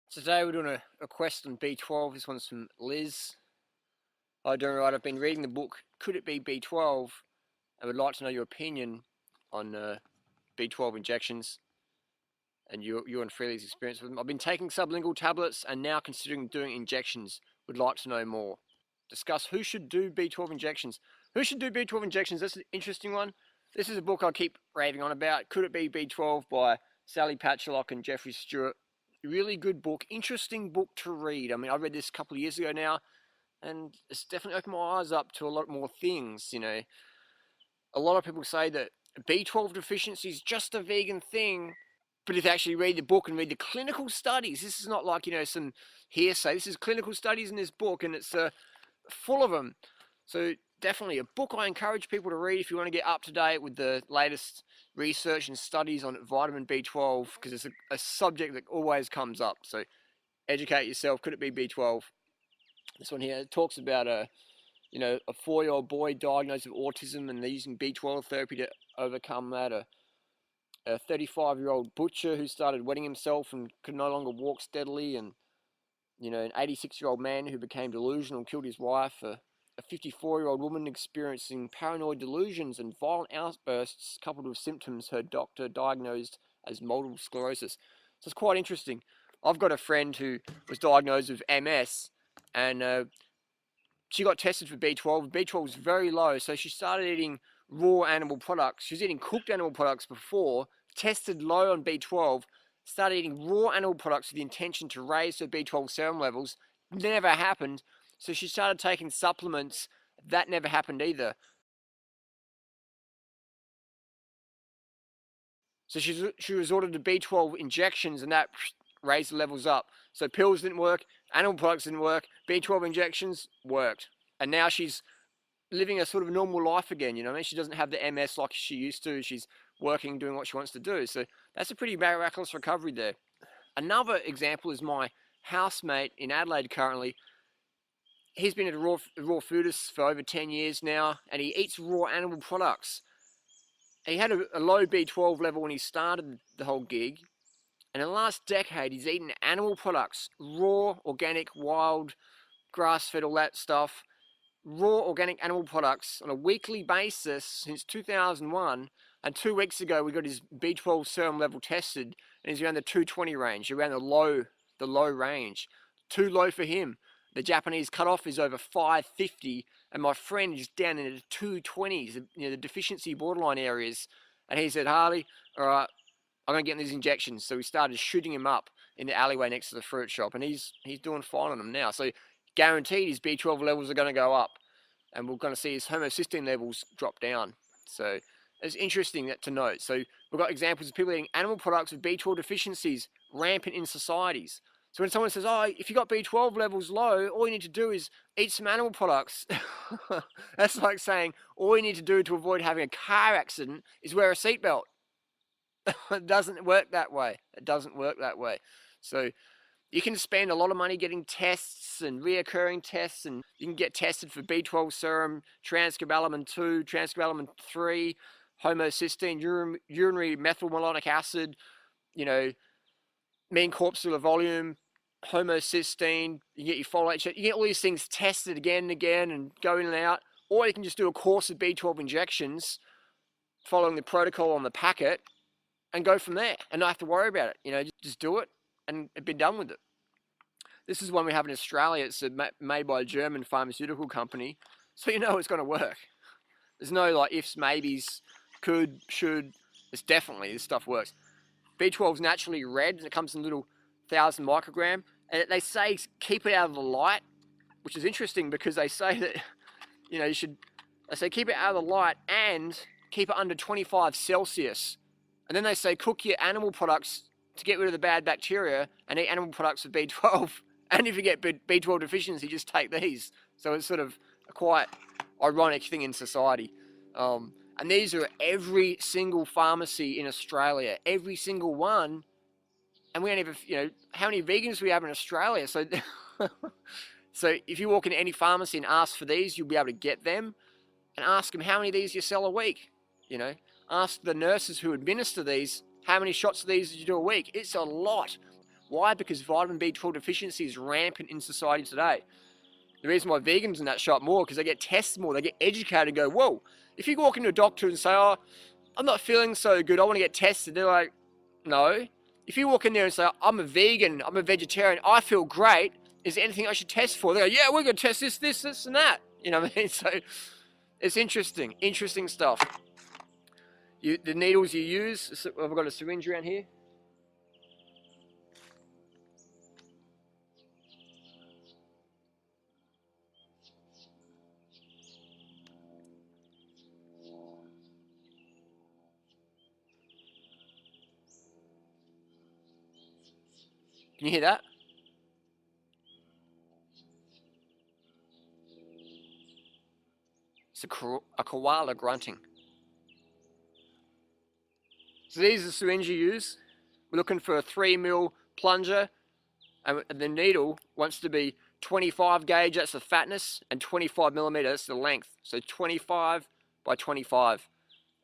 Today we're doing a quest on B12. This one's from Liz. Hi, doing right. I've been reading the book Could It Be B12? I would like to know your opinion on B12 injections and you and Freely's experience with them. I've been taking sublingual tablets and now considering doing injections. Would like to know more. Discuss who should do B12 injections. Who should do B12 injections? That's an interesting one. This is a book I keep raving on about. Could It Be B12 by Sally Patchlock and Jeffrey Stewart. Really good book, interesting book to read. I mean, I read this a couple of years ago now, and it's definitely opened my eyes up to a lot more things. A lot of people say that B12 deficiency is just a vegan thing, but if you actually read the book and read the clinical studies, this is not like, some hearsay. This is clinical studies in this book, and it's full of them. So definitely a book I encourage people to read if you want to get up to date with the latest research and studies on vitamin B12, because it's a subject that always comes up. So educate yourself. Could it be B12? This one here talks about a 4-year-old boy diagnosed with autism, and they're using B12 therapy to overcome that. A 35-year-old butcher who started wetting himself and could no longer walk steadily, and an 86-year-old man who became delusional and killed his wife. A 54-year-old woman experiencing paranoid delusions and violent outbursts coupled with symptoms her doctor diagnosed as multiple sclerosis. So it's quite interesting. I've got a friend who was diagnosed with MS, and she got tested for B12. B12 was very low, so she started eating raw animal products. She was eating cooked animal products before, tested low on B12, started eating raw animal products with the intention to raise her B12 serum levels. Never happened. So she started taking supplements. That never happened either. So she resorted to B12 injections, and that raised the levels up. So pills didn't work, animal products didn't work, B12 injections worked. And now she's living a sort of normal life again, She doesn't have the MS like she used to. She's working, doing what she wants to do. So that's a pretty miraculous recovery there. Another example is my housemate in Adelaide currently. He's been a raw foodist for over 10 years now, and he eats raw animal products. And he had a low B12 level when he started the whole gig, and in the last decade he's eaten animal products, raw, organic, wild, grass-fed, all that stuff, raw organic animal products on a weekly basis since 2001, and 2 weeks ago we got his B12 serum level tested, and he's around the 220 range, around the low range. Too low for him. The Japanese cutoff is over 550, and my friend is down in the 220s, the deficiency borderline areas. And he said, Harley, all right, I'm going to get these injections. So we started shooting him up in the alleyway next to the fruit shop, and he's doing fine on them now. So guaranteed his B12 levels are going to go up, and we're going to see his homocysteine levels drop down. So it's interesting to note. So we've got examples of people eating animal products with B12 deficiencies rampant in societies. So when someone says, oh, if you got B12 levels low, all you need to do is eat some animal products. That's like saying all you need to do to avoid having a car accident is wear a seatbelt. It doesn't work that way. It doesn't work that way. So you can spend a lot of money getting tests and reoccurring tests, and you can get tested for B12 serum, transcobalamin 2, transcobalamin 3, homocysteine, urinary methylmalonic acid, mean corpuscular volume, homocysteine, you get your folate, you get all these things tested again and again and go in and out, or you can just do a course of B12 injections following the protocol on the packet and go from there and not have to worry about it. Just do it and be done with it. This is one we have in Australia. It's made by a German pharmaceutical company, so it's going to work. There's no like ifs, maybes, could, should. It's definitely, this stuff works. B12 is naturally red, and it comes in little 1,000 microgram. And they say keep it out of the light, which is interesting because they say that, they say keep it out of the light and keep it under 25 Celsius. And then they say cook your animal products to get rid of the bad bacteria and eat animal products with B12. And if you get B12 deficiency, just take these. So it's sort of a quite ironic thing in society. And these are every single pharmacy in Australia, every single one. And we don't even, how many vegans we have in Australia? So, so if you walk into any pharmacy and ask for these, you'll be able to get them. And ask them how many of these you sell a week. Ask the nurses who administer these, how many shots of these did you do a week? It's a lot. Why? Because vitamin B12 deficiency is rampant in society today. The reason why vegans in that shop more, because they get tested more, they get educated and go, whoa, if you walk into a doctor and say, oh, I'm not feeling so good, I want to get tested, they're like, no. If you walk in there and say, I'm a vegan, I'm a vegetarian, I feel great, is there anything I should test for? They go, yeah, we're going to test this, and that. You know what I mean? So it's interesting stuff. The needles you use, I've got a syringe around here. Can you hear that? It's a koala grunting. So these are the syringe you use. We're looking for a 3mm plunger, and the needle wants to be 25 gauge, that's the fatness, and 25mm, that's the length. So 25 by 25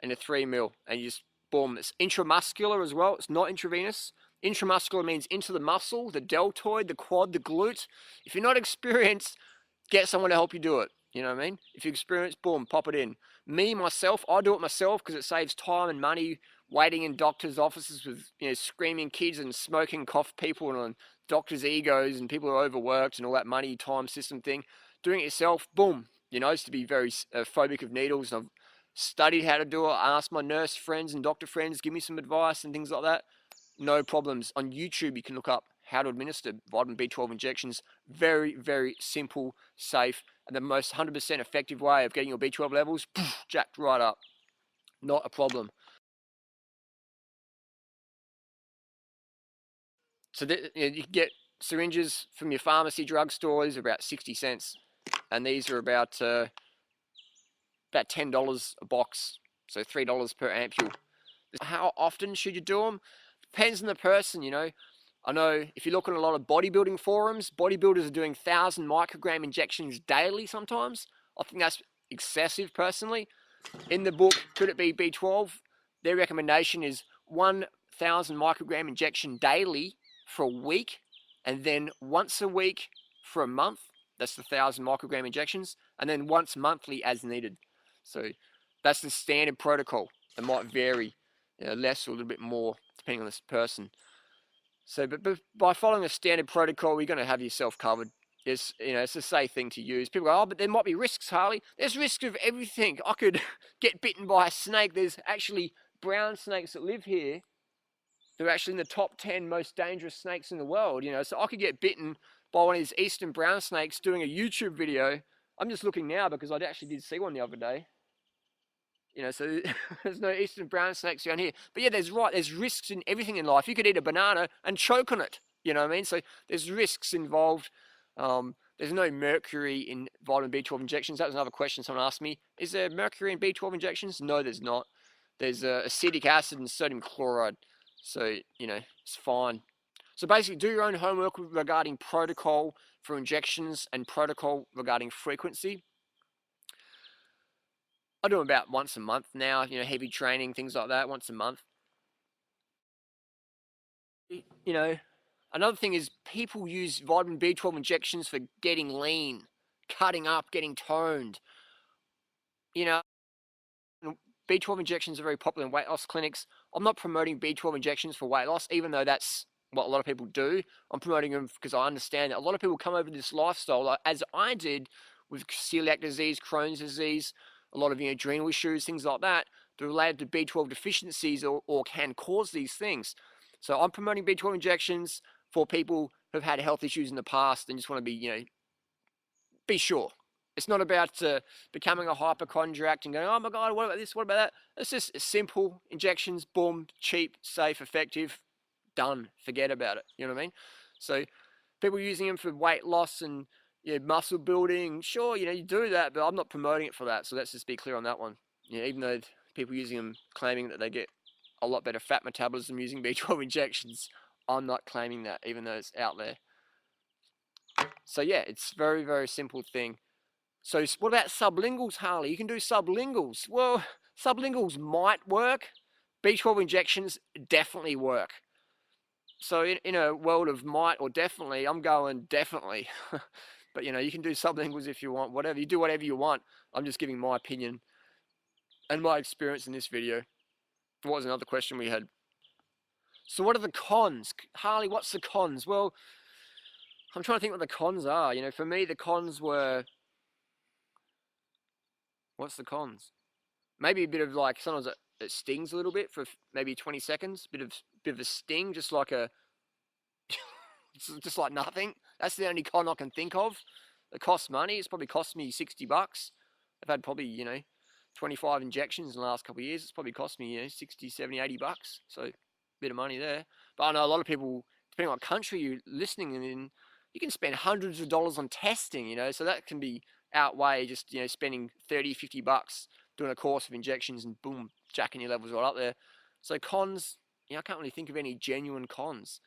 and a 3mm, and you just boom. It's intramuscular as well, it's not intravenous. Intramuscular means into the muscle, the deltoid, the quad, the glute. If you're not experienced, get someone to help you do it. You know what I mean? If you're experienced, boom, pop it in. Myself, I do it myself because it saves time and money waiting in doctors' offices with, screaming kids and smoking cough people and on doctors' egos and people who are overworked and all that money time system thing. Doing it yourself, boom. I used to be very phobic of needles, and I've studied how to do it. I asked my nurse friends and doctor friends, give me some advice and things like that. No problems. On YouTube, you can look up how to administer vitamin B12 injections. Very, very simple, safe, and the most 100% effective way of getting your B12 levels jacked right up. Not a problem. So you can get syringes from your pharmacy drugstore. These are about 60 cents, and these are about $10 a box, so $3 per ampule. How often should you do them? Depends on the person, I know if you look on a lot of bodybuilding forums, bodybuilders are doing 1,000 microgram injections daily sometimes. I think that's excessive personally. In the book, Could It Be B12? Their recommendation is 1,000 microgram injection daily for a week, and then once a week for a month. That's the 1,000 microgram injections, and then once monthly as needed. So that's the standard protocol. It might vary, less or a little bit more depending on this person. So, but by following a standard protocol, you're going to have yourself covered. It's a safe thing to use. People go, oh, but there might be risks, Harley. There's risks of everything. I could get bitten by a snake. There's actually brown snakes that live here. They're actually in the top 10 most dangerous snakes in the world. So I could get bitten by one of these eastern brown snakes doing a YouTube video. I'm just looking now because I actually did see one the other day. So there's no eastern brown snakes around here. But yeah, there's risks in everything in life. You could eat a banana and choke on it. You know what I mean? So there's risks involved. There's no mercury in vitamin B12 injections. That was another question someone asked me. Is there mercury in B12 injections? No, there's not. There's acetic acid and sodium chloride. So, it's fine. So basically, do your own homework regarding protocol for injections and protocol regarding frequency. I do them about once a month now, heavy training, things like that, once a month. Another thing is people use vitamin B12 injections for getting lean, cutting up, getting toned. B12 injections are very popular in weight loss clinics. I'm not promoting B12 injections for weight loss, even though that's what a lot of people do. I'm promoting them because I understand that a lot of people come over this lifestyle, as I did with celiac disease, Crohn's disease, a lot of adrenal issues, things like that, that are related to B12 deficiencies or can cause these things. So I'm promoting B12 injections for people who've had health issues in the past and just want to be sure. It's not about becoming a hypochondriac and going, oh my God, what about this, what about that? It's just simple injections, boom, cheap, safe, effective, done, forget about it, you know what I mean? So people using them for weight loss and muscle building, sure, you do that, but I'm not promoting it for that, so let's just be clear on that one. Even though people using them claiming that they get a lot better fat metabolism using B12 injections, I'm not claiming that, even though it's out there. So yeah, it's very, very simple thing. So what about sublinguals, Harley? You can do sublinguals. Well, sublinguals might work. B12 injections definitely work. So in a world of might or definitely, I'm going definitely. But you can do sublinguals if you want, whatever. You do whatever you want. I'm just giving my opinion and my experience in this video. What was another question we had? So what are the cons? Harley, what's the cons? Well, I'm trying to think what the cons are. For me, the cons were, what's the cons? Maybe a bit of like, sometimes it stings a little bit for maybe 20 seconds. Bit of a sting, just like just like nothing. That's the only con I can think of. It costs money. It's probably cost me $60. I've had probably 25 injections in the last couple of years. It's probably cost me 60, 70, $80. So a bit of money there. But I know a lot of people, depending on what country you're listening in, you can spend hundreds of dollars on testing. So that can be outweigh just spending 30, $50 doing a course of injections and boom, jacking your levels right up there. So cons, I can't really think of any genuine cons.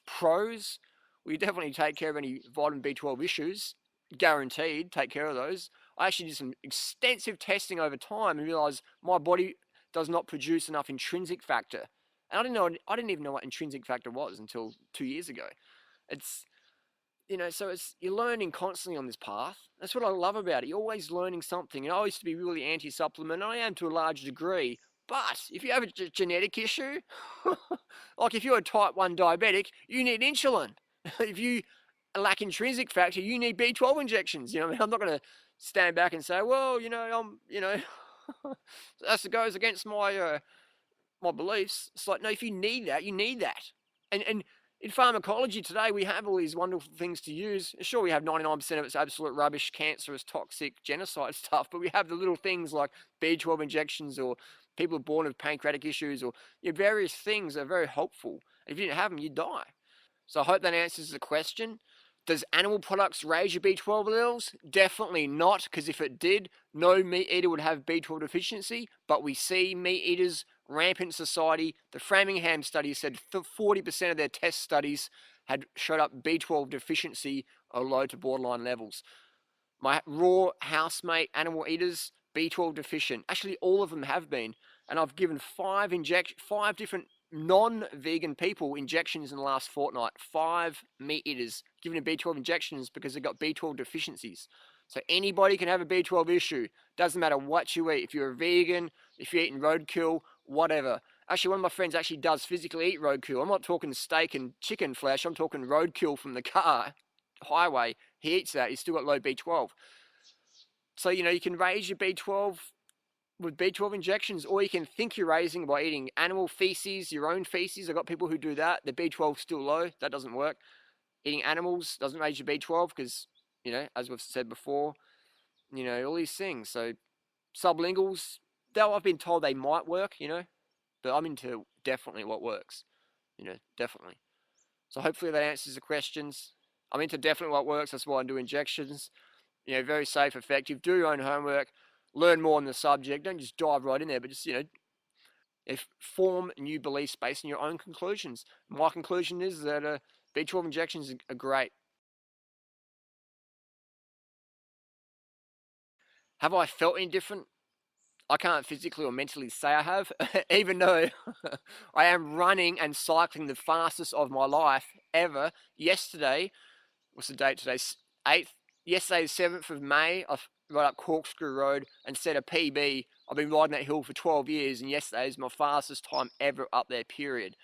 Pros, we definitely take care of any vitamin B12 issues. Guaranteed, take care of those. I actually did some extensive testing over time and realized my body does not produce enough intrinsic factor. And I didn't even know what intrinsic factor was until 2 years ago. It's so you're learning constantly on this path. That's what I love about it. You're always learning something. And I used to be really anti-supplement, and I am to a large degree. But if you have a genetic issue, like if you're a type 1 diabetic, you need insulin. If you lack intrinsic factor, you need B12 injections. I'm not going to stand back and say, well, that goes against my beliefs. It's like, no, if you need that, you need that. And in pharmacology today, we have all these wonderful things to use. Sure, we have 99% of it's absolute rubbish, cancerous, toxic, genocide stuff, but we have the little things like B12 injections, or people are born with pancreatic issues, or various things that are very helpful. And if you didn't have them, you'd die. So I hope that answers the question. Does animal products raise your B12 levels? Definitely not, because if it did, no meat eater would have B12 deficiency, but we see meat eaters rampant in society. The Framingham study said 40% of their test studies had showed up B12 deficiency or low to borderline levels. My raw housemate animal eaters, B12 deficient. Actually, all of them have been. And I've given five different non-vegan people injections in the last fortnight. 5 meat eaters given B12 injections because they've got B12 deficiencies. So anybody can have a B12 issue. Doesn't matter what you eat. If you're a vegan, if you're eating roadkill, whatever. Actually, one of my friends actually does physically eat roadkill. I'm not talking steak and chicken flesh. I'm talking roadkill from the car, highway. He eats that. He's still got low B12. So, you can raise your B12 with B12 injections, or you can think you're raising by eating animal feces, your own feces. I've got people who do that. The B12 is still low. That doesn't work. Eating animals doesn't raise your B12 because, as we've said before, all these things. So sublinguals, though I've been told they might work, but I'm into definitely what works, definitely. So hopefully that answers the questions. I'm into definitely what works. That's why I do injections. Very safe, effective. Do your own homework. Learn more on the subject. Don't just dive right in there, but just, form new beliefs based on your own conclusions. My conclusion is that B12 injections are great. Have I felt any different? I can't physically or mentally say I have, even though I am running and cycling the fastest of my life ever. Yesterday, what's the date today? 8th. Yesterday, 7th of May, I rode up Corkscrew Road and set a PB. I've been riding that hill for 12 years, and yesterday is my fastest time ever up there, period.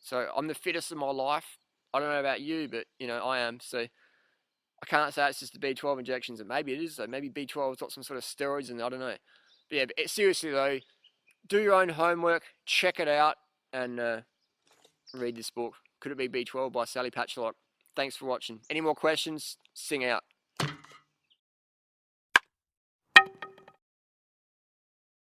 So I'm the fittest of my life. I don't know about you, but, I am. So I can't say it's just the B12 injections, and maybe it is, though. Maybe B12's got some sort of steroids, and I don't know. But yeah, but seriously, though, do your own homework, check it out, and read this book. Could It Be B12 by Sally Patchlock. Thanks for watching. Any more questions? Sing out.